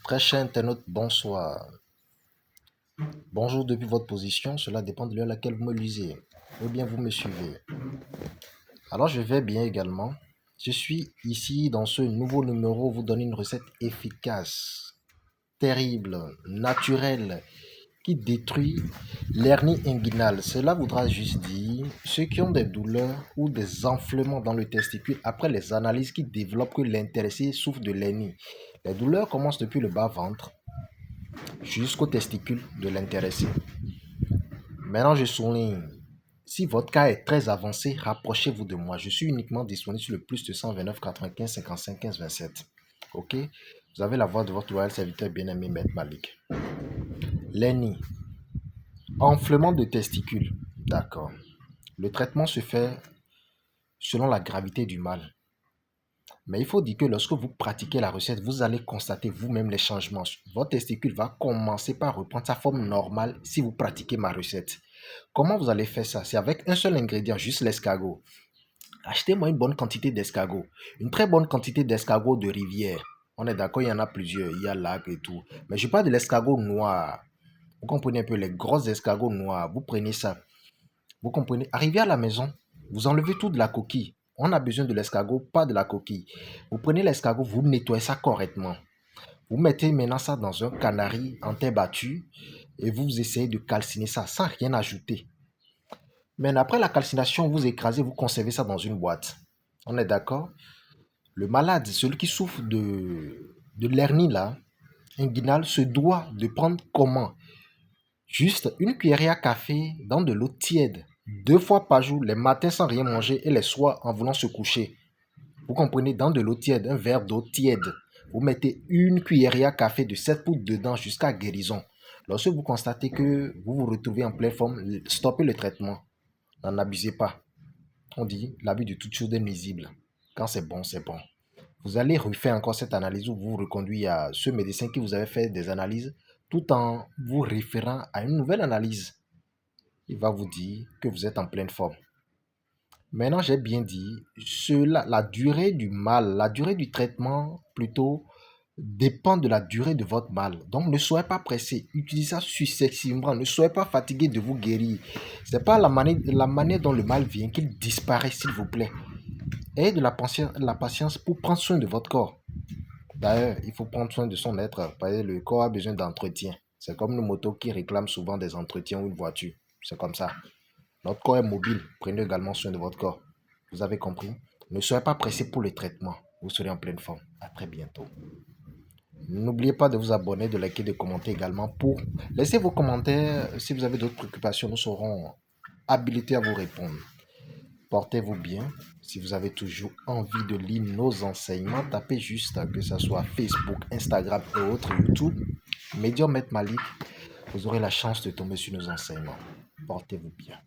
Très cher internaute, bonsoir. Bonjour depuis votre position, cela dépend de l'heure à laquelle vous me lisez. Ou bien vous me suivez. Alors je vais bien également. Je suis ici dans ce nouveau numéro vous donner une recette efficace, terrible, naturelle, qui détruit l'hernie inguinale. Cela voudra juste dire ceux qui ont des douleurs ou des enflements dans le testicule après les analyses qui développent que l'intéressé souffre de l'hernie. Les douleurs commencent depuis le bas-ventre jusqu'au testicule de l'intéressé. Maintenant, je souligne, si votre cas est très avancé, rapprochez-vous de moi. Je suis uniquement disponible sur le plus de 129 95 55 15 27. Ok? Vous avez la voix de votre royal serviteur bien-aimé, Maître Malik. L'hernie. Enflement de testicules. D'accord. Le traitement se fait selon la gravité du mal. Mais il faut dire que lorsque vous pratiquez la recette, vous allez constater vous-même les changements. Votre testicule va commencer par reprendre sa forme normale si vous pratiquez ma recette. Comment vous allez faire ça? C'est avec un seul ingrédient, juste l'escargot. Achetez-moi une bonne quantité d'escargot. Une très bonne quantité d'escargot de rivière. On est d'accord, il y en a plusieurs. Il y a lac et tout. Mais je parle de l'escargot noir. Vous comprenez un peu les grosses escargots noirs. Vous prenez ça. Vous comprenez? Arrivez à la maison, vous enlevez tout de la coquille. On a besoin de l'escargot, pas de la coquille. Vous prenez l'escargot, vous nettoyez ça correctement. Vous mettez maintenant ça dans un canari en terre battue et vous essayez de calciner ça sans rien ajouter. Mais après la calcination, vous écrasez, vous conservez ça dans une boîte. On est d'accord? Le malade, celui qui souffre de l'hernie là, inguinale, se doit de prendre comment? Juste une cuillerée à café dans de l'eau tiède, 2 fois par jour, les matins sans rien manger et les soirs en voulant se coucher. Vous comprenez, dans de l'eau tiède, un verre d'eau tiède. Vous mettez une cuillerée à café de 7 poudres dedans jusqu'à guérison. Lorsque vous constatez que vous vous retrouvez en pleine forme, stoppez le traitement. N'en abusez pas. On dit l'abus de toute chose est nuisible. Quand c'est bon, c'est bon. Vous allez refaire encore cette analyse où vous vous reconduisez à ce médecin qui vous avait fait des analyses tout en vous référant à une nouvelle analyse. Il va vous dire que vous êtes en pleine forme. Maintenant, j'ai bien dit, cela, la durée du mal, la durée du traitement plutôt dépend de la durée de votre mal. Donc, ne soyez pas pressé. Utilisez ça successivement. Ne soyez pas fatigué de vous guérir. Ce n'est pas la manière dont le mal vient qu'il disparaît, s'il vous plaît. Ayez de la patience pour prendre soin de votre corps. D'ailleurs, il faut prendre soin de son être. Parce que le corps a besoin d'entretien. C'est comme une moto qui réclame souvent des entretiens ou une voiture. C'est comme ça. Notre corps est mobile. Prenez également soin de votre corps. Vous avez compris? Ne soyez pas pressé pour le traitement. Vous serez en pleine forme. À très bientôt. N'oubliez pas de vous abonner, de liker, de commenter également pour laisser vos commentaires. Si vous avez d'autres préoccupations, nous serons habilités à vous répondre. Portez-vous bien. Si vous avez toujours envie de lire nos enseignements, tapez juste que ce soit Facebook, Instagram et autres, YouTube, Médium Maître Malik. Vous aurez la chance de tomber sur nos enseignements. Portez-vous bien.